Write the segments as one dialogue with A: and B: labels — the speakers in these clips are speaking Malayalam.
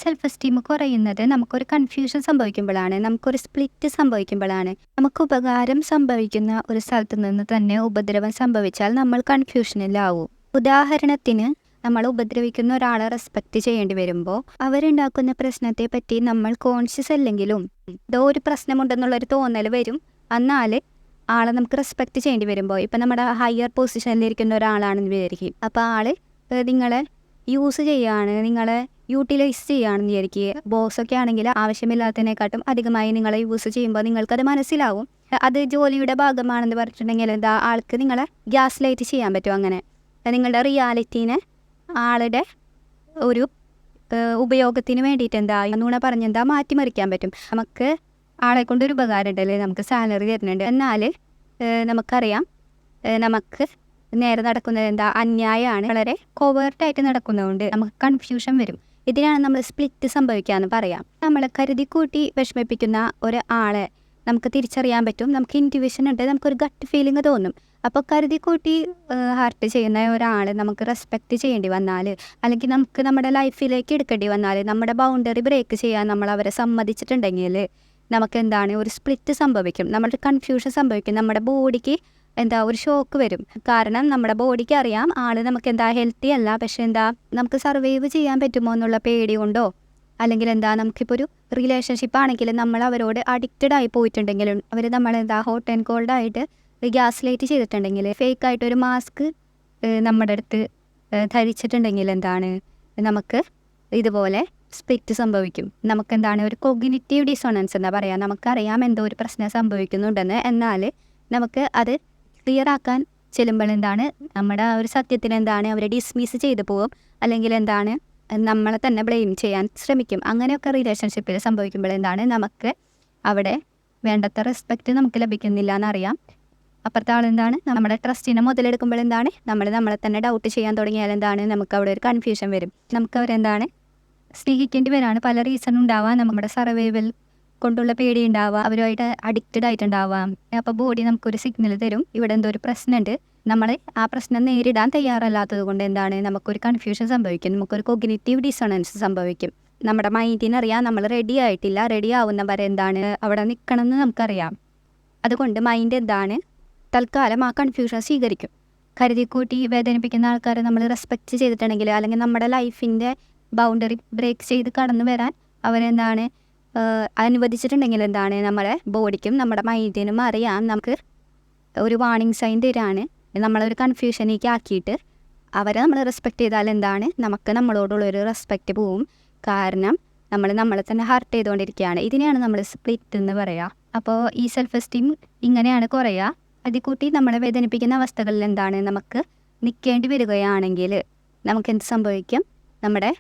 A: സെൽഫ് എസ്റ്റീം കുറയുന്നത് നമുക്കൊരു കൺഫ്യൂഷൻ സംഭവിക്കുമ്പോഴാണ്, നമുക്കൊരു സ്പ്ലിറ്റ് സംഭവിക്കുമ്പോഴാണ്. നമുക്ക് ഉപകാരം സംഭവിക്കുന്ന ഒരു സ്ഥലത്ത് നിന്ന് തന്നെ ഉപദ്രവം സംഭവിച്ചാൽ നമ്മൾ കൺഫ്യൂഷനിലാവും. ഉദാഹരണത്തിന്, നമ്മൾ ഉപദ്രവിക്കുന്ന ഒരാളെ റെസ്പെക്റ്റ് ചെയ്യേണ്ടി വരുമ്പോൾ അവരുണ്ടാക്കുന്ന പ്രശ്നത്തെ പറ്റി നമ്മൾ കോൺഷ്യസ് അല്ലെങ്കിലും എന്തോ ഒരു പ്രശ്നമുണ്ടെന്നുള്ളൊരു തോന്നൽ വരും. എന്നാൽ ആളെ നമുക്ക് റെസ്പെക്റ്റ് ചെയ്യേണ്ടി വരുമ്പോൾ, ഇപ്പം നമ്മുടെ ഹയർ പൊസിഷനിലിരിക്കുന്ന ഒരാളാണെന്ന് വിചാരിക്കും. അപ്പോൾ ആൾ നിങ്ങളെ യൂസ് ചെയ്യുകയാണ്, നിങ്ങളെ യൂട്ടിലൈസ് ചെയ്യുകയാണെന്ന് വിചാരിക്കുക. ബോസൊക്കെ ആണെങ്കിൽ ആവശ്യമില്ലാത്തതിനെക്കാട്ടും അധികമായി നിങ്ങളെ യൂസ് ചെയ്യുമ്പോൾ നിങ്ങൾക്കത് മനസ്സിലാവും. അത് ജോലിയുടെ ഭാഗമാണെന്ന് പറഞ്ഞിട്ടുണ്ടെങ്കിൽ എന്താ, ആൾക്ക് നിങ്ങളെ ഗ്യാസ് ലൈറ്റ് ചെയ്യാൻ പറ്റും. അങ്ങനെ നിങ്ങളുടെ റിയാലിറ്റീനെ ആളുടെ ഒരു ഉപയോഗത്തിന് വേണ്ടിയിട്ട് എന്താ നുണ പറഞ്ഞെന്താ മാറ്റിമറിക്കാൻ പറ്റും. നമുക്ക് ആളെ കൊണ്ടൊരു ഉപകാരം ഉണ്ടല്ലേ, നമുക്ക് സാലറി തരുന്നുണ്ട്, എന്നാൽ നമുക്കറിയാം നമുക്ക് നേരെ നടക്കുന്നത് എന്താ അന്യായമാണ്, വളരെ കോവേർട്ടായിട്ട് നടക്കുന്നതുകൊണ്ട് നമുക്ക് കൺഫ്യൂഷൻ വരും. ഇതിനാണ് നമ്മൾ സ്പ്ലിറ്റ് സംഭവിക്കാമെന്ന് പറയാം. നമ്മളെ കരുതിക്കൂട്ടി വിഷമിപ്പിക്കുന്ന ഒരാളെ നമുക്ക് തിരിച്ചറിയാൻ പറ്റും. നമുക്ക് ഇൻറ്റ്യൂഷൻ ഉണ്ട്, നമുക്കൊരു ഗട്ട് ഫീലിംഗ് തോന്നും. അപ്പോൾ കരുതിക്കൂട്ടി ഹർട്ട് ചെയ്യുന്ന ഒരാൾ നമുക്ക് റെസ്പെക്റ്റ് ചെയ്യേണ്ടി വന്നാൽ, അല്ലെങ്കിൽ നമുക്ക് നമ്മുടെ ലൈഫിലേക്ക് എടുക്കേണ്ടി വന്നാൽ, നമ്മുടെ ബൗണ്ടറി ബ്രേക്ക് ചെയ്യാൻ നമ്മൾ അവരെ സമ്മതിച്ചിട്ടുണ്ടെങ്കിൽ നമുക്ക് എന്താണ് ഒരു സ്പ്ലിറ്റ് സംഭവിക്കും, നമ്മുടെ കൺഫ്യൂഷൻ സംഭവിക്കും. നമ്മുടെ ബോഡിക്ക് എന്താ ഒരു ഷോക്ക് വരും. കാരണം നമ്മുടെ ബോഡിക്ക് അറിയാം ആൾ നമുക്ക് എന്താ ഹെൽത്തി അല്ല, പക്ഷെ എന്താ നമുക്ക് സർവൈവ് ചെയ്യാൻ പറ്റുമോ എന്നുള്ള പേടി കൊണ്ടോ, അല്ലെങ്കിൽ എന്താ നമുക്കിപ്പോൾ ഒരു റിലേഷൻഷിപ്പ് ആണെങ്കിൽ നമ്മൾ അവരോട് അഡിക്റ്റഡ് ആയി പോയിട്ടുണ്ടെങ്കിലും അവർ നമ്മളെന്താ ഹോട്ട് ആൻഡ് കോൾഡ് ആയിട്ട് ഗ്യാസ് ലൈറ്റ് ചെയ്തിട്ടുണ്ടെങ്കിൽ, ഫേക്കായിട്ടൊരു മാസ്ക് നമ്മുടെ അടുത്ത് ധരിച്ചിട്ടുണ്ടെങ്കിൽ എന്താണ് നമുക്ക് ഇതുപോലെ സ്പ്ലിറ്റ് സംഭവിക്കും. നമുക്കെന്താണ് ഒരു കോഗ്നിറ്റീവ് ഡിസോണൻസ് എന്താ പറയുക, നമുക്കറിയാം എന്തോ ഒരു പ്രശ്നം സംഭവിക്കുന്നുണ്ടെന്ന്, എന്നാൽ നമുക്ക് അത് ക്ലിയർ ആക്കാൻ ചെല്ലുമ്പോൾ എന്താണ് നമ്മുടെ ഒരു സത്യത്തിന് എന്താണ് അവരെ ഡിസ്മിസ് ചെയ്ത് പോകും, അല്ലെങ്കിൽ എന്താണ് നമ്മളെ തന്നെ ബ്ലെയിം ചെയ്യാൻ ശ്രമിക്കും. അങ്ങനെയൊക്കെ റിലേഷൻഷിപ്പിൽ സംഭവിക്കുമ്പോൾ എന്താണ് നമുക്ക് അവിടെ വേണ്ടത്ര റെസ്പെക്റ്റ് നമുക്ക് ലഭിക്കുന്നില്ല എന്നറിയാം. അപ്പുറത്തെ ആളെന്താണ് നമ്മുടെ ട്രസ്റ്റിനെ മുതലെടുക്കുമ്പോൾ എന്താണ് നമ്മളെ തന്നെ ഡൗട്ട് ചെയ്യാൻ തുടങ്ങിയാൽ എന്താണ് നമുക്ക് അവിടെ ഒരു കൺഫ്യൂഷൻ വരും. നമുക്ക് അവരെന്താണ് സ്നേഹിക്കേണ്ടി വരാണ്, പല റീസൺ ഉണ്ടാവാം. നമ്മുടെ സർവൈവൽ കൊണ്ടുള്ള പേടി ഉണ്ടാവാം, അവരുമായിട്ട് അഡിക്റ്റഡ് ആയിട്ടുണ്ടാവാം. അപ്പോൾ ബോഡി നമുക്കൊരു സിഗ്നൽ തരും, ഇവിടെ എന്തോ ഒരു പ്രശ്നമുണ്ട്. നമ്മൾ ആ പ്രശ്നം നേരിടാൻ തയ്യാറല്ലാത്തത് കൊണ്ട് എന്താണ് നമുക്കൊരു കൺഫ്യൂഷൻ സംഭവിക്കും, നമുക്കൊരു കോഗ്നിറ്റീവ് ഡിസോണൻസ് സംഭവിക്കും. നമ്മുടെ മൈൻഡിനറിയാം നമ്മൾ റെഡി ആയിട്ടില്ല, റെഡി ആവുന്നവരെ എന്താണ് അവിടെ നിൽക്കണം എന്ന് നമുക്കറിയാം. അതുകൊണ്ട് മൈൻഡ് എന്താണ് തൽക്കാലം ആ കൺഫ്യൂഷൻ സ്വീകരിക്കും. കരുതിക്കൂട്ടി വേദനിപ്പിക്കുന്ന ആൾക്കാരെ നമ്മൾ റെസ്പെക്റ്റ് ചെയ്തിട്ടുണ്ടെങ്കിൽ, അല്ലെങ്കിൽ നമ്മുടെ ലൈഫിൻ്റെ ബൗണ്ടറി ബ്രേക്ക് ചെയ്ത് കടന്നു വരാൻ അവരെന്താണ് അനുവദിച്ചിട്ടുണ്ടെങ്കിൽ എന്താണ് നമ്മുടെ ബോഡിക്കും നമ്മുടെ മൈൻഡിനും അറിയാം നമുക്ക് ഒരു വാർണിംഗ് സൈൻ തരാണ്. നമ്മളൊരു കൺഫ്യൂഷനിലേക്ക് ആക്കിയിട്ട് അവരെ നമ്മൾ റെസ്പെക്റ്റ് ചെയ്താൽ എന്താണ് നമുക്ക് നമ്മളോടുള്ളൊരു റെസ്പെക്റ്റ് പോവും. കാരണം നമ്മളെ തന്നെ ഹർട്ട് ചെയ്തുകൊണ്ടിരിക്കുകയാണ്. ഇതിനെയാണ് നമ്മൾ സ്പ്ലിറ്റ് എന്ന് പറയുക. അപ്പോൾ ഈ സെൽഫ് എസ്റ്റീം ഇങ്ങനെയാണ് കുറയുക. അതിൽക്കൂട്ടി നമ്മളെ വേദനിപ്പിക്കുന്ന അവസ്ഥകളിൽ എന്താണ് നമുക്ക് നിൽക്കേണ്ടി വരികയാണെങ്കിൽ നമുക്ക് എന്ത് സംഭവിക്കും, നമ്മുടെ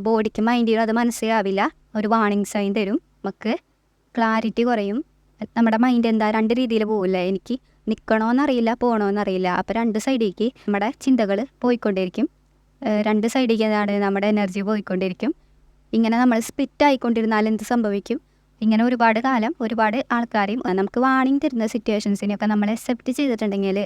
A: ബോഡിക്ക് മൈൻഡിനും അത് മനസ്സിലാവില്ല, ഒരു വാർണിംഗ് സൈൻ തരും, നമുക്ക് ക്ലാരിറ്റി കുറയും. നമ്മുടെ മൈൻഡ് എന്താ രണ്ട് രീതിയിൽ പോകില്ല, എനിക്ക് നിൽക്കണമെന്നറിയില്ല പോകണമെന്നറിയില്ല. അപ്പോൾ രണ്ട് സൈഡിലേക്ക് നമ്മുടെ ചിന്തകൾ പോയിക്കൊണ്ടിരിക്കും, രണ്ട് സൈഡിലേക്ക് എന്താണ് നമ്മുടെ എനർജി പോയിക്കൊണ്ടിരിക്കും. ഇങ്ങനെ നമ്മൾ സ്പ്ലിറ്റ് ആയിക്കൊണ്ടിരുന്നാൽ എന്ത് സംഭവിക്കും, ഇങ്ങനെ ഒരുപാട് കാലം ഒരുപാട് ആൾക്കാരെയും നമുക്ക് വാർണിംഗ് തരുന്ന സിറ്റുവേഷൻസിനെയൊക്കെ നമ്മൾ അക്സെപ്റ്റ് ചെയ്തിട്ടുണ്ടെങ്കിൽ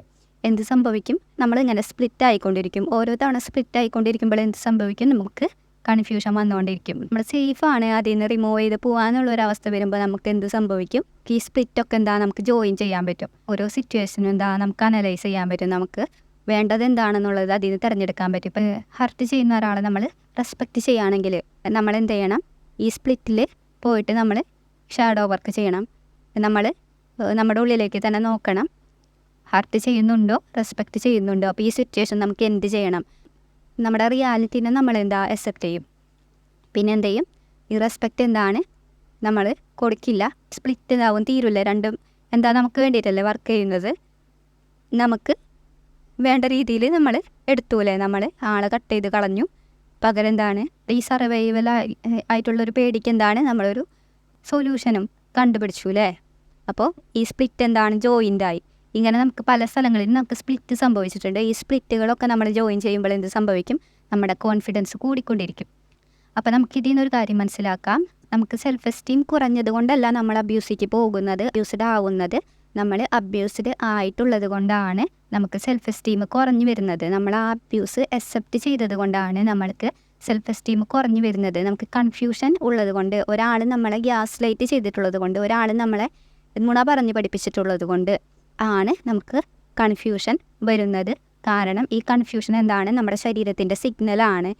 A: എന്ത് സംഭവിക്കും, നമ്മളിങ്ങനെ സ്പ്ലിറ്റ് ആയിക്കൊണ്ടിരിക്കും. ഓരോ തവണ സ്പ്ലിറ്റ് ആയിക്കൊണ്ടിരിക്കുമ്പോൾ എന്ത് സംഭവിക്കും, നമുക്ക് കൺഫ്യൂഷൻ വന്നുകൊണ്ടിരിക്കും. നമ്മൾ സേഫാണ്, അതിൽ നിന്ന് റിമൂവ് ചെയ്ത് പോകാനുള്ളൊരവസ്ഥ വരുമ്പോൾ നമുക്ക് എന്ത് സംഭവിക്കും, ഈ സ്പ്ലിറ്റൊക്കെ എന്താ നമുക്ക് ജോയിൻ ചെയ്യാൻ പറ്റും. ഓരോ സിറ്റുവേഷനും എന്താ നമുക്ക് അനലൈസ് ചെയ്യാൻ പറ്റും, നമുക്ക് വേണ്ടത് എന്താണെന്നുള്ളത് അതിൽ നിന്ന് തിരഞ്ഞെടുക്കാൻ പറ്റും. ഇപ്പം ഹർട്ട് ചെയ്യുന്ന ഒരാളെ നമ്മൾ റെസ്പെക്റ്റ് ചെയ്യുകയാണെങ്കിൽ നമ്മൾ എന്ത് ചെയ്യണം, ഈ സ്പ്ലിറ്റിൽ പോയിട്ട് നമ്മൾ ഷാഡോ വർക്ക് ചെയ്യണം. നമ്മൾ നമ്മുടെ ഉള്ളിലേക്ക് തന്നെ നോക്കണം, ഹർട്ട് ചെയ്യുന്നുണ്ടോ റെസ്പെക്റ്റ് ചെയ്യുന്നുണ്ടോ. അപ്പോൾ ഈ സിറ്റുവേഷൻ നമുക്ക് എന്ത് ചെയ്യണം, നമ്മുടെ റിയാലിറ്റീനെ നമ്മൾ എന്താ അക്സെപ്റ്റ് ചെയ്യും, പിന്നെ എന്ത് ചെയ്യും, ഈ റെസ്പെക്റ്റ് എന്താണ് നമ്മൾ കൊടുക്കില്ല. സ്പ്ലിറ്റ് ഇതാവും, തീരില്ല, രണ്ടും എന്താ നമുക്ക് വേണ്ടിയിട്ടല്ലേ വർക്ക് ചെയ്യുന്നത്. നമുക്ക് വേണ്ട രീതിയിൽ നമ്മൾ എടുത്തൂലേ, നമ്മൾ ആളെ കട്ട് ചെയ്ത് കളഞ്ഞു. പകരം എന്താണ് ഈ സർവൈവൽ ആയിട്ടുള്ളൊരു പേടിക്ക് എന്താണ് നമ്മളൊരു സൊല്യൂഷനും കണ്ടുപിടിച്ചു അല്ലേ. അപ്പോൾ ഈ സ്പ്ലിറ്റ് എന്താണ് ജോയിൻ്റായി. ഇങ്ങനെ നമുക്ക് പല സ്ഥലങ്ങളിൽ നമുക്ക് സ്പ്ലിറ്റ് സംഭവിച്ചിട്ടുണ്ട്. ഈ സ്പ്ലിറ്റുകളൊക്കെ നമ്മൾ ജോയിൻ ചെയ്യുമ്പോൾ എന്ത് സംഭവിക്കും, നമ്മുടെ കോൺഫിഡൻസ് കൂടിക്കൊണ്ടിരിക്കും. അപ്പോൾ നമുക്കിതിൽ നിന്നൊരു കാര്യം മനസ്സിലാക്കാം, നമുക്ക് സെൽഫ് എസ്റ്റീം കുറഞ്ഞത് കൊണ്ടല്ല നമ്മൾ അബ്യൂസിലേക്ക് പോകുന്നത്, അബ്യൂസ്ഡ് ആവുന്നത് നമ്മൾ അബ്യൂസ്ഡ് ആയിട്ടുള്ളത് കൊണ്ടാണ് നമുക്ക് സെൽഫ് എസ്റ്റീം കുറഞ്ഞു വരുന്നത്. നമ്മൾ ആ അബ്യൂസ് അക്സെപ്റ്റ് ചെയ്തത് കൊണ്ടാണ് നമ്മൾക്ക് സെൽഫ് എസ്റ്റീം കുറഞ്ഞു വരുന്നത്. നമുക്ക് കൺഫ്യൂഷൻ ഉള്ളത് കൊണ്ട്, ഒരാൾ നമ്മളെ ഗ്യാസ് ലൈറ്റ് ചെയ്തിട്ടുള്ളത് കൊണ്ട്, ഒരാൾ നമ്മളെ നുണ പറഞ്ഞ് പഠിപ്പിച്ചിട്ടുള്ളത് കൊണ്ട് ആണ് നമുക്ക് കൺഫ്യൂഷൻ വരുന്നത്. കാരണം ഈ കൺഫ്യൂഷൻ എന്താണ്, നമ്മുടെ ശരീരത്തിൻ്റെ സിഗ്നലാണ്.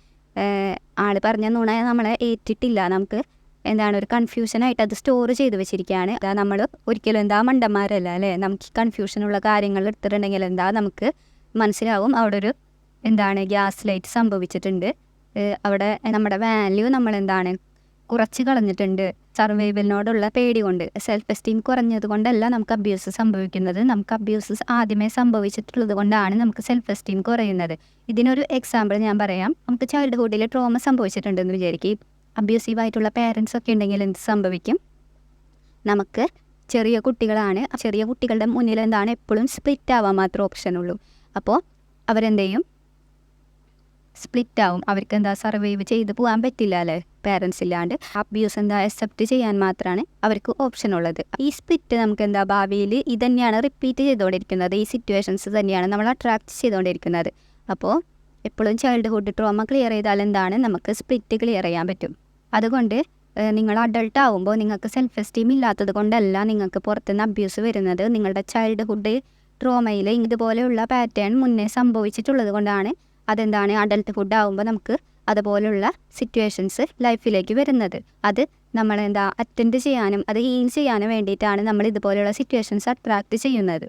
A: ആൾ പറഞ്ഞ നുണ നമ്മളെ ഏറ്റിട്ടില്ല, നമുക്ക് എന്താണ് ഒരു കൺഫ്യൂഷനായിട്ട് അത് സ്റ്റോർ ചെയ്ത് വെച്ചിരിക്കുകയാണ്. അതാ നമ്മൾ ഒരിക്കലും എന്താ മണ്ടന്മാരല്ല അല്ലേ. നമുക്ക് ഈ കൺഫ്യൂഷനുള്ള കാര്യങ്ങൾ എടുത്തിട്ടുണ്ടെങ്കിൽ എന്താ നമുക്ക് മനസ്സിലാവും അവിടെ ഒരു എന്താണ് ഗ്യാസ് ലൈറ്റ് സംഭവിച്ചിട്ടുണ്ട്. അവിടെ നമ്മുടെ വാല്യൂ നമ്മൾ എന്താണ് കുറച്ച് കളഞ്ഞിട്ടുണ്ട്. സർവൈവലിനോടുള്ള പേടി കൊണ്ട്, സെൽഫ് എസ്റ്റീം കുറഞ്ഞത് കൊണ്ടല്ല നമുക്ക് അബ്യൂസ് സംഭവിക്കുന്നത്. നമുക്ക് അബ്യൂസ് ആദ്യമേ സംഭവിച്ചിട്ടുള്ളത് കൊണ്ടാണ് നമുക്ക് സെൽഫ് എസ്റ്റീം കുറയുന്നത്. ഇതിനൊരു എക്സാമ്പിൾ ഞാൻ പറയാം. നമുക്ക് ചൈൽഡ്ഹുഡിൽ ട്രോമ സംഭവിച്ചിട്ടുണ്ടെന്ന് വിചാരിക്കും. അബ്യൂസീവായിട്ടുള്ള പേരൻസ് ഒക്കെ ഉണ്ടെങ്കിൽ എന്ത് സംഭവിക്കും, നമുക്ക് ചെറിയ കുട്ടികളാണ്, ചെറിയ കുട്ടികളുടെ മുന്നിൽ എന്താണ് എപ്പോഴും സ്പ്ലിറ്റ് ആവാൻ മാത്രമേ ഓപ്ഷനുള്ളൂ. അപ്പോൾ അവരെന്ത് ചെയ്യും, സ്പ്ലിറ്റ് ആവും. അവർക്ക് എന്താ സർവൈവ് ചെയ്ത് പോകാൻ പറ്റില്ല അല്ലേ പേരൻസ് ഇല്ലാണ്ട്. അബ്യൂസ് എന്താ അക്സെപ്റ്റ് ചെയ്യാൻ മാത്രമാണ് അവർക്ക് ഓപ്ഷൻ ഉള്ളത്. ഈ സ്പ്ലിറ്റ് നമുക്ക് എന്താ ഭാവിയിൽ ഇത് തന്നെയാണ് റിപ്പീറ്റ് ചെയ്തുകൊണ്ടിരിക്കുന്നത്. ഈ സിറ്റുവേഷൻസ് തന്നെയാണ് നമ്മൾ അട്രാക്റ്റ് ചെയ്തുകൊണ്ടിരിക്കുന്നത്. അപ്പോൾ എപ്പോഴും ചൈൽഡ്ഹുഡ് ട്രോമ ക്ലിയർ ചെയ്താൽ എന്താണ് നമുക്ക് സ്പ്ലിറ്റ് ക്ലിയർ ചെയ്യാൻ പറ്റും. അതുകൊണ്ട് നിങ്ങൾ അഡൾട്ട് ആവുമ്പോൾ നിങ്ങൾക്ക് സെൽഫ് എസ്റ്റീം ഇല്ലാത്തത് കൊണ്ടല്ല നിങ്ങൾക്ക് പുറത്തുനിന്ന് അബ്യൂസ് വരുന്നത്. നിങ്ങളുടെ ചൈൽഡ്ഹുഡ് ട്രോമയിൽ ഇതുപോലെയുള്ള പാറ്റേൺ മുന്നേ സംഭവിച്ചിട്ടുള്ളത് കൊണ്ടാണ് അതെന്താണ് അഡൾട്ട്ഹുഡ് ആകുമ്പോൾ നമുക്ക് അതുപോലുള്ള സിറ്റുവേഷൻസ് ലൈഫിലേക്ക് വരുന്നത്. അത് നമ്മളെന്താ അറ്റൻഡ് ചെയ്യാനും അത് ഹീൽ ചെയ്യാനും വേണ്ടിയിട്ടാണ് നമ്മൾ ഇതുപോലെയുള്ള സിറ്റുവേഷൻസ് അട്രാക്റ്റ് ചെയ്യുന്നത്.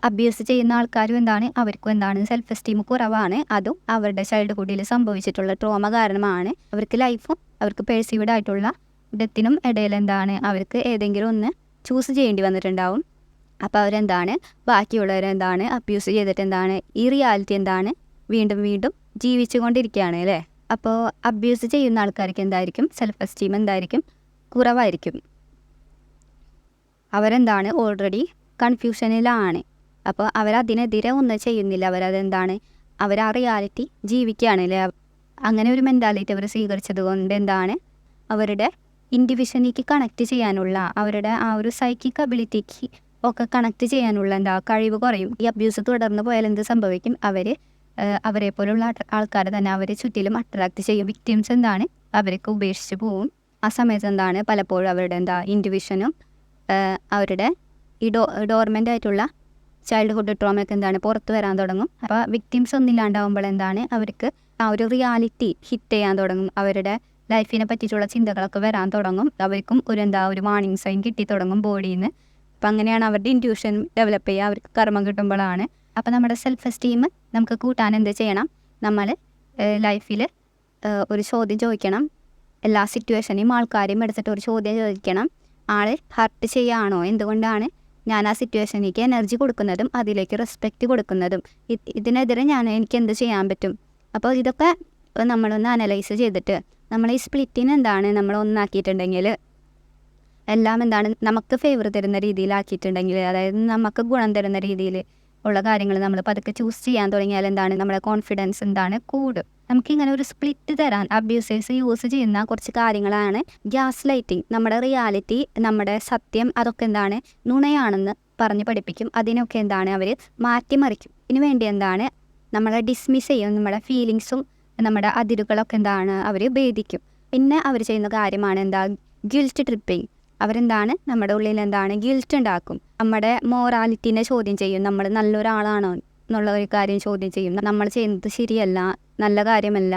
A: അബ്യൂസ് ചെയ്യുന്ന ആൾക്കാരും എന്താണ് അവർക്കും എന്താണ് സെൽഫ് എസ്റ്റീം കുറവാണ്. അതും അവരുടെ ചൈൽഡ്ഹുഡിൽ സംഭവിച്ചിട്ടുള്ള ട്രോമ കാരണമാണ്. അവർക്ക് ലൈഫും അവർക്ക് പെർസീവ്ഡ് ആയിട്ടുള്ള ഡെത്തിനും ഇടയിൽ എന്താണ് അവർക്ക് ഏതെങ്കിലും ഒന്ന് ചൂസ് ചെയ്യേണ്ടി വന്നിട്ടുണ്ടാവും. അപ്പോൾ അവരെന്താണ് ബാക്കിയുള്ളവരെന്താണ് അബ്യൂസ് ചെയ്തിട്ട് എന്താണ് ഈ റിയാലിറ്റി എന്താണ് വീണ്ടും വീണ്ടും ജീവിച്ചു കൊണ്ടിരിക്കുകയാണ് അല്ലേ. അപ്പോൾ അബ്യൂസ് ചെയ്യുന്ന ആൾക്കാർക്ക് എന്തായിരിക്കും സെൽഫ് എസ്റ്റീം എന്തായിരിക്കും കുറവായിരിക്കും. അവരെന്താണ് ഓൾറെഡി കൺഫ്യൂഷനിലാണ്. അപ്പോൾ അവരതിനെതിരെ ഒന്നും ചെയ്യുന്നില്ല. അവരതെന്താണ് അവർ ആ റിയാലിറ്റി ജീവിക്കുകയാണ് അല്ലേ. അങ്ങനെ ഒരു മെൻറ്റാലിറ്റി അവർ സ്വീകരിച്ചത് കൊണ്ട് എന്താണ് അവരുടെ ഇൻഡിവിഷ്വലിലേക്ക് കണക്ട് ചെയ്യാനുള്ള അവരുടെ ആ ഒരു സൈക്കിക് അബിലിറ്റിക്ക് ഒക്കെ കണക്ട് ചെയ്യാനുള്ള എന്താ കഴിവ് കുറയും. ഈ അബ്യൂസ് തുടർന്ന് പോയാൽ എന്ത് സംഭവിക്കും, അവരെ പോലുള്ള ആൾക്കാരെ തന്നെ അവർ ചുറ്റിലും അട്രാക്ട് ചെയ്യും. വിക്ടിംസ് എന്താണ് അവർക്ക് ഉപേക്ഷിച്ച് പോവും. ആ സമയത്ത് എന്താണ് പലപ്പോഴും അവരുടെ എന്താ ഇൻഡിവിഷനും അവരുടെ ഈ ഡോർമെൻ്റ് ആയിട്ടുള്ള ചൈൽഡ്ഹുഡ് ട്രോമയൊക്കെ എന്താണ് പുറത്ത് വരാൻ തുടങ്ങും. അപ്പോൾ വിക്ടിംസ് ഒന്നില്ലാണ്ടാവുമ്പോൾ എന്താണ് അവർക്ക് ആ ഒരു റിയാലിറ്റി ഹിറ്റ് ചെയ്യാൻ തുടങ്ങും. അവരുടെ ലൈഫിനെ പറ്റിയിട്ടുള്ള ചിന്തകളൊക്കെ വരാൻ തുടങ്ങും. അവർക്കും ഒരു വാർണിംഗ് സൈൻ കിട്ടി തുടങ്ങും ബോഡിയിൽ നിന്ന്. അപ്പം അങ്ങനെയാണ് അവരുടെ ഇൻറ്റ്യൂഷൻ ഡെവലപ്പ് ചെയ്യുക. അവർക്ക് കർമ്മം കിട്ടുമ്പോഴാണ്. അപ്പോൾ നമ്മുടെ സെൽഫ് എസ്റ്റീം നമുക്ക് കൂട്ടാൻ എന്ത് ചെയ്യണം, നമ്മൾ ലൈഫിൽ ഒരു ചോദ്യം ചോദിക്കണം. എല്ലാ സിറ്റുവേഷനെയും ആൾക്കാരെയും എടുത്തിട്ട് ഒരു ചോദ്യം ചോദിക്കണം. ആൾ ഹർട്ട് ചെയ്യുകയാണോ, എന്തുകൊണ്ടാണ് ഞാൻ ആ സിറ്റുവേഷനിലേക്ക് എനർജി കൊടുക്കുന്നതും അതിലേക്ക് റെസ്പെക്റ്റ് കൊടുക്കുന്നതും, ഇതിനെതിരെ എനിക്ക് എന്ത് ചെയ്യാൻ പറ്റും. അപ്പോൾ ഇതൊക്കെ നമ്മളൊന്ന് അനലൈസ് ചെയ്തിട്ട് നമ്മൾ ഈ സ്പ്ലിറ്റിന് എന്താണ് നമ്മൾ ഒന്നാക്കിയിട്ടുണ്ടെങ്കിൽ എല്ലാം എന്താണ് നമുക്ക് ഫേവർ തരുന്ന രീതിയിലാക്കിയിട്ടുണ്ടെങ്കിൽ, അതായത് നമുക്ക് ഗുണം തരുന്ന രീതിയിൽ ഉള്ള കാര്യങ്ങൾ നമ്മൾ പതുക്കെ ചൂസ് ചെയ്യാൻ തുടങ്ങിയാൽ എന്താണ് നമ്മുടെ കോൺഫിഡൻസ് എന്താണ് കൂടും. നമുക്കിങ്ങനെ ഒരു സ്പ്ലിറ്റ് തരാൻ അബ്യൂസേഴ്സ് യൂസ് ചെയ്യുന്ന കുറച്ച് കാര്യങ്ങളാണ് ഗ്യാസ് ലൈറ്റിംഗ്. നമ്മുടെ റിയാലിറ്റി, നമ്മുടെ സത്യം അതൊക്കെ എന്താണ് നുണയാണെന്ന് പറഞ്ഞ് പഠിപ്പിക്കും. അതിനൊക്കെ എന്താണ് അവർ മാറ്റിമറിക്കും. ഇതിനു വേണ്ടി എന്താണ് നമ്മളെ ഡിസ്മിസ് ചെയ്യും. നമ്മുടെ ഫീലിങ്സും നമ്മുടെ അതിരുകളൊക്കെ എന്താണ് അവർ ഭേദിക്കും. പിന്നെ അവർ ചെയ്യുന്ന കാര്യമാണ് എന്താ ഗിൽറ്റ് ട്രിപ്പിംഗ്. അവരെന്താണ് നമ്മുടെ ഉള്ളിൽ എന്താണ് ഗിൽറ്റ് ഉണ്ടാക്കും. നമ്മുടെ മോറാലിറ്റീനെ ചോദ്യം ചെയ്യും. നമ്മൾ നല്ലൊരാളാണോ എന്നുള്ള ഒരു കാര്യം ചോദ്യം ചെയ്യും. നമ്മൾ ചെയ്യുന്നത് ശരിയല്ല, നല്ല കാര്യമല്ല,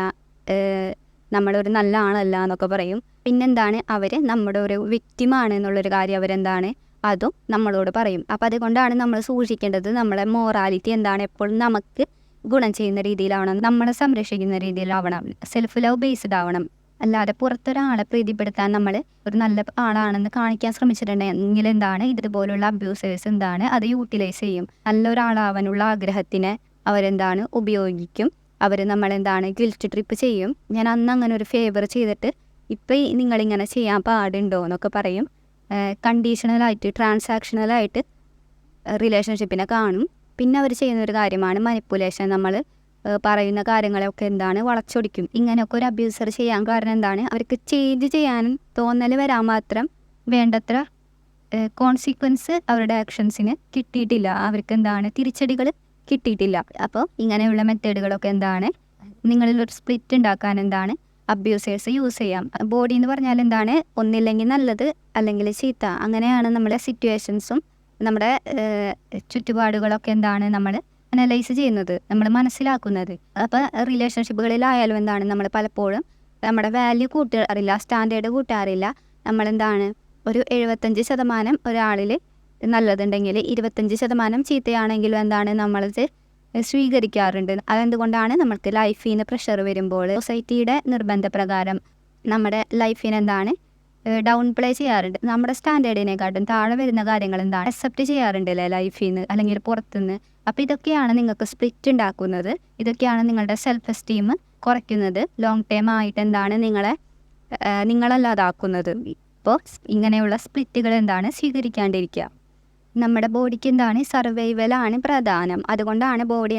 A: നമ്മളൊരു നല്ല ആളല്ല എന്നൊക്കെ പറയും. പിന്നെന്താണ് അവർ നമ്മുടെ ഒരു വിക്ടിമാണ് എന്നുള്ളൊരു കാര്യം അവരെന്താണ് അതും നമ്മളോട് പറയും. അപ്പം അതുകൊണ്ടാണ് നമ്മൾ സൂക്ഷിക്കേണ്ടത്. നമ്മളെ മോറാലിറ്റി എന്താണ് എപ്പോഴും നമുക്ക് ഗുണം ചെയ്യുന്ന രീതിയിലാവണം, നമ്മളെ സംരക്ഷിക്കുന്ന രീതിയിലാവണം, സെൽഫ് ലവ് ബേസ്ഡ് ആവണം. അല്ലാതെ പുറത്തൊരാളെ പ്രീതിപ്പെടുത്താൻ നമ്മൾ ഒരു നല്ല ആളാണെന്ന് കാണിക്കാൻ ശ്രമിച്ചിട്ടുണ്ടെങ്കിൽ എന്താണ് ഇതുപോലുള്ള അബ്യൂസേഴ്സ് എന്താണ് അത് യൂട്ടിലൈസ് ചെയ്യും. നല്ലൊരാളാവാനുള്ള ആഗ്രഹത്തിനെ അവരെന്താണ് ഉപയോഗിക്കും. അവർ നമ്മളെന്താണ് ഗിൽറ്റ് ട്രിപ്പ് ചെയ്യും. ഞാൻ അന്ന് അങ്ങനെ ഒരു ഫേവർ ചെയ്തിട്ട് ഇപ്പം നിങ്ങളിങ്ങനെ ചെയ്യാൻ പാടുണ്ടോ എന്നൊക്കെ പറയും. കണ്ടീഷണലായിട്ട് ട്രാൻസാക്ഷണലായിട്ട് റിലേഷൻഷിപ്പിനെ കാണും. പിന്നെ അവർ ചെയ്യുന്നൊരു കാര്യമാണ് മാനിപ്പുലേഷൻ. നമ്മൾ പറയുന്ന കാര്യങ്ങളൊക്കെ എന്താണ് വളച്ചൊടിക്കും. ഇങ്ങനെയൊക്കെ ഒരു അബ്യൂസർ ചെയ്യാൻ കാരണം എന്താണ് അവർക്ക് ചേഞ്ച് ചെയ്യാനും തോന്നൽ വരാൻ മാത്രം വേണ്ടത്ര കോൺസിക്വൻസ് അവരുടെ ആക്ഷൻസിന് കിട്ടിയിട്ടില്ല. അവർക്ക് എന്താണ് തിരിച്ചടികൾ കിട്ടിയിട്ടില്ല. അപ്പോൾ ഇങ്ങനെയുള്ള മെത്തേഡുകളൊക്കെ എന്താണ് നിങ്ങളിലൊരു സ്പ്ലിറ്റ് ഉണ്ടാക്കാൻ എന്താണ് അബ്യൂസേഴ്സ് യൂസ് ചെയ്യാം. ബോഡി എന്ന് പറഞ്ഞാൽ എന്താണ്, ഒന്നില്ലെങ്കിൽ നല്ലത് അല്ലെങ്കിൽ ചീത്ത, അങ്ങനെയാണ് നമ്മുടെ സിറ്റുവേഷൻസും നമ്മുടെ ചുറ്റുപാടുകളൊക്കെ എന്താണ് നമ്മൾ അനലൈസ് ചെയ്യുന്നത്, നമ്മൾ മനസ്സിലാക്കുന്നത്. അപ്പോൾ റിലേഷൻഷിപ്പുകളിലായാലും എന്താണ് നമ്മൾ പലപ്പോഴും നമ്മുടെ വാല്യൂ കൂട്ടാറില്ല, സ്റ്റാൻഡേർഡ് കൂട്ടാറില്ല. നമ്മളെന്താണ് ഒരു 75% ഒരാളിൽ നല്ലതുണ്ടെങ്കിൽ 25% ചീത്തയാണെങ്കിലും എന്താണ് നമ്മളത് സ്വീകരിക്കാറുണ്ട്. അതെന്തുകൊണ്ടാണ്, നമുക്ക് ലൈഫിൽ നിന്ന് പ്രഷർ വരുമ്പോൾ സൊസൈറ്റിയുടെ നിർബന്ധപ്രകാരം നമ്മുടെ ലൈഫിന് എന്താണ് ഡൗൺ പ്ലേ ചെയ്യാറുണ്ട്. നമ്മുടെ സ്റ്റാൻഡേർഡിനെക്കാട്ടും താഴെ വരുന്ന കാര്യങ്ങൾ എന്താണ് അക്സെപ്റ്റ് ചെയ്യാറുണ്ടല്ലേ ലൈഫിൽ നിന്ന് അല്ലെങ്കിൽ പുറത്തുനിന്ന്. അപ്പോൾ ഇതൊക്കെയാണ് നിങ്ങൾക്ക് സ്പ്ലിറ്റ് ഉണ്ടാക്കുന്നത്, ഇതൊക്കെയാണ് നിങ്ങളുടെ സെൽഫ് എസ്റ്റീം കുറയ്ക്കുന്നത്, ലോങ് ടേം ആയിട്ട് എന്താണ് നിങ്ങളല്ലാതാക്കുന്നത്. ഇപ്പോൾ ഇങ്ങനെയുള്ള സ്പ്ലിറ്റുകൾ എന്താണ് സ്വീകരിക്കാണ്ടിരിക്കുക. നമ്മുടെ ബോഡിക്ക് എന്താണ് സർവൈവലാണ് പ്രധാനം. അതുകൊണ്ടാണ് ബോഡി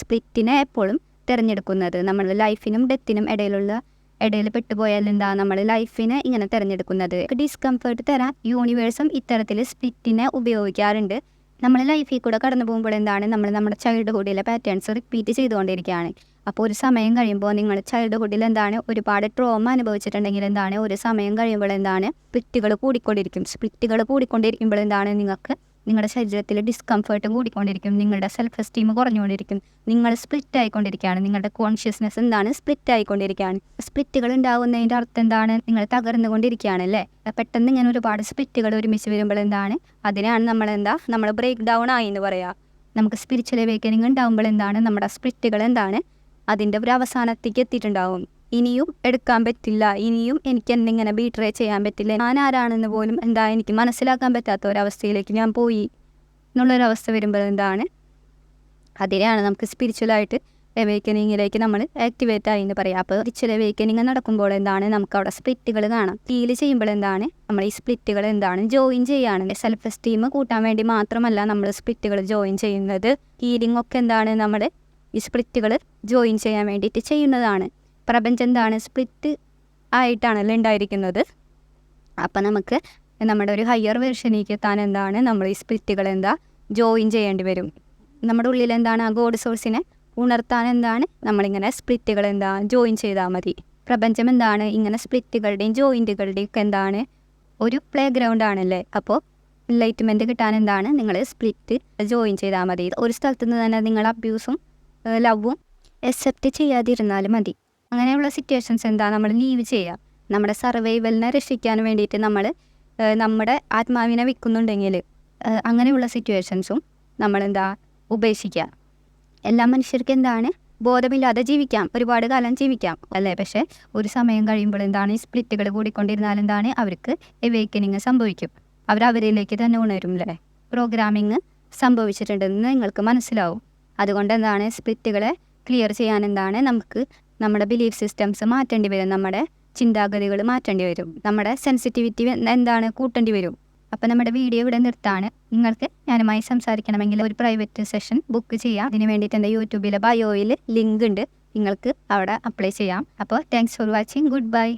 A: സ്പ്ലിറ്റിനെ എപ്പോഴും തിരഞ്ഞെടുക്കുന്നത്. നമ്മൾ ലൈഫിനും ഡെത്തിനും ഇടയിൽ പെട്ടുപോയാൽ നമ്മൾ ലൈഫിനെ ഇങ്ങനെ തിരഞ്ഞെടുക്കുന്നത്. ഡിസ്കംഫർട്ട് തരാൻ യൂണിവേഴ്സും ഇത്തരത്തിൽ സ്പ്ലിറ്റിനെ ഉപയോഗിക്കാറുണ്ട്. നമ്മൾ ലൈഫിൽ കൂടെ കടന്നു പോകുമ്പോൾ നമ്മൾ നമ്മുടെ ചൈൽഡ്ഹുഡിലെ പാറ്റേൺസ് റിപ്പീറ്റ് ചെയ്തുകൊണ്ടിരിക്കുകയാണ്. അപ്പോൾ ഒരു സമയം കഴിയുമ്പോൾ നിങ്ങൾ ചൈൽഡ്ഹുഡിൽ ഒരുപാട് ട്രോമ അനുഭവിച്ചിട്ടുണ്ടെങ്കിൽ ഒരു സമയം കഴിയുമ്പോൾ സ്പ്ലിറ്റുകൾ കൂടിക്കൊണ്ടിരിക്കുമ്പോൾ നിങ്ങൾക്ക് നിങ്ങളുടെ ശരീരത്തിൽ ഡിസ്കംഫർട്ട് കൂടിക്കൊണ്ടിരിക്കും, നിങ്ങളുടെ സെൽഫ് എസ്റ്റീം കുറഞ്ഞുകൊണ്ടിരിക്കും, നിങ്ങൾ സ്പ്ലിറ്റ് ആയിക്കൊണ്ടിരിക്കുകയാണ്, നിങ്ങളുടെ കോൺഷ്യസ്നെസ് സ്പ്ലിറ്റ് ആയിക്കൊണ്ടിരിക്കുകയാണ്. സ്പ്ലിറ്റുകൾ ഉണ്ടാകുന്നതിൻ്റെ അർത്ഥം നിങ്ങൾ തകർന്നുകൊണ്ടിരിക്കുകയാണല്ലേ. പെട്ടെന്ന് ഇങ്ങനെ ഒരുപാട് സ്പ്ലിറ്റുകൾ ഒരുമിച്ച് വരുമ്പോൾ അതിനാണ് നമ്മൾ ബ്രേക്ക് ഡൗൺ ആയി എന്ന് പറയാം. നമുക്ക് സ്പിരിച്വൽ അവേക്കനിങ് ഉണ്ടാകുമ്പോൾ നമ്മുടെ സ്പ്ലിറ്റുകൾ അതിൻ്റെ ഒരു അവസാനത്തേക്ക് എത്തിയിട്ടുണ്ടാവും. ഇനിയും എടുക്കാൻ പറ്റില്ല, ഇനിയും എനിക്ക് എന്നിങ്ങനെ ബീട്രേ ചെയ്യാൻ പറ്റില്ല, ഞാൻ ആരാണെന്ന് പോലും എനിക്ക് മനസ്സിലാക്കാൻ പറ്റാത്ത ഒരവസ്ഥയിലേക്ക് ഞാൻ പോയി എന്നുള്ളൊരവസ്ഥ വരുമ്പോൾ അതിനെയാണ് നമുക്ക് സ്പിരിച്വലായിട്ട് അവേക്കനിങ്ങിലേക്ക് നമ്മൾ ആക്ടിവേറ്റ് ആയി എന്ന് പറയാം. അപ്പോൾ സ്പിരിച്വൽ അവേക്കനിങ് നടക്കുമ്പോൾ നമുക്ക് അവിടെ സ്പ്ലിറ്റുകൾ കാണാം. ഫീൽ ചെയ്യുമ്പോൾ നമ്മൾ ഈ സ്പ്ലിറ്റുകൾ ജോയിൻ ചെയ്യുകയാണ്. സെൽഫ് എസ്റ്റീം കൂട്ടാൻ വേണ്ടി മാത്രമല്ല നമ്മൾ സ്പ്ലിറ്റുകൾ ജോയിൻ ചെയ്യുന്നത്. ഹീലിംഗ് ഒക്കെ നമ്മൾ ഈ സ്പ്ലിറ്റുകൾ ജോയിൻ ചെയ്യാൻ വേണ്ടിയിട്ട് ചെയ്യുന്നതാണ്. പ്രപഞ്ചം സ്പ്ലിറ്റ് ആയിട്ടാണല്ലോ ഉണ്ടായിരിക്കുന്നത്. അപ്പം നമുക്ക് നമ്മുടെ ഒരു ഹയർ വെർഷനിലേക്ക് എത്താൻ നമ്മൾ ഈ സ്പ്ലിറ്റുകൾ ജോയിൻ ചെയ്യേണ്ടി വരും. നമ്മുടെ ഉള്ളിൽ ആ ഗോഡ് സോഴ്സിനെ ഉണർത്താൻ നമ്മളിങ്ങനെ സ്പ്ലിറ്റുകൾ ജോയിൻ ചെയ്താൽ മതി. പ്രപഞ്ചം ഇങ്ങനെ സ്പ്ലിറ്റുകളുടെയും ജോയിൻറ്റുകളുടെയും ഒക്കെ ഒരു പ്ലേ ഗ്രൗണ്ട് ആണല്ലേ. അപ്പോൾ എൻലൈറ്റ്മെൻറ്റ് കിട്ടാൻ നിങ്ങൾ സ്പ്ലിറ്റ് ജോയിൻ ചെയ്താൽ മതി. ഒരു സ്ഥലത്തു നിന്ന് തന്നെ നിങ്ങൾ അബ്യൂസും ലവും അക്സെപ്റ്റ് ചെയ്യാതിരുന്നാലും മതി. അങ്ങനെയുള്ള സിറ്റുവേഷൻസ് നമ്മൾ ലീവ് ചെയ്യുക. നമ്മുടെ സർവൈവലിനെ രക്ഷിക്കാൻ വേണ്ടിയിട്ട് നമ്മൾ നമ്മുടെ ആത്മാവിനെ വിൽക്കുന്നുണ്ടെങ്കിൽ അങ്ങനെയുള്ള സിറ്റുവേഷൻസും നമ്മൾ ഉപേക്ഷിക്കുക. എല്ലാ മനുഷ്യർക്കും ബോധമില്ലാതെ ജീവിക്കാം, ഒരുപാട് കാലം ജീവിക്കാം അല്ലേ. പക്ഷേ ഒരു സമയം കഴിയുമ്പോൾ ഈ സ്പ്ലിറ്റുകൾ കൂടിക്കൊണ്ടിരുന്നാൽ അവർക്ക് അവേക്കനിങ് സംഭവിക്കും. അവരിലേക്ക് തന്നെ ഉണരും അല്ലേ. പ്രോഗ്രാമിങ് സംഭവിച്ചിട്ടുണ്ടെന്ന് നിങ്ങൾക്ക് മനസ്സിലാവും. അതുകൊണ്ട് സ്പ്ലിറ്റുകളെ ക്ലിയർ ചെയ്യാൻ നമുക്ക് നമ്മുടെ ബിലീഫ് സിസ്റ്റംസ് മാറ്റേണ്ടി വരും, നമ്മുടെ ചിന്താഗതികൾ മാറ്റേണ്ടി വരും, നമ്മുടെ സെൻസിറ്റിവിറ്റി കൂട്ടേണ്ടി വരും. അപ്പോൾ നമ്മുടെ വീഡിയോ ഇവിടെ നിർത്താണ്. നിങ്ങൾക്ക് ഞാനുമായി സംസാരിക്കണമെങ്കിൽ ഒരു പ്രൈവറ്റ് സെഷൻ ബുക്ക് ചെയ്യാം. അതിന് വേണ്ടിയിട്ട് എൻ്റെ യൂട്യൂബിലെ ബയോയിൽ ലിങ്ക് ഉണ്ട്, നിങ്ങൾക്ക് അവിടെ അപ്ലൈ ചെയ്യാം. അപ്പോൾ thanks for watching. Good bye.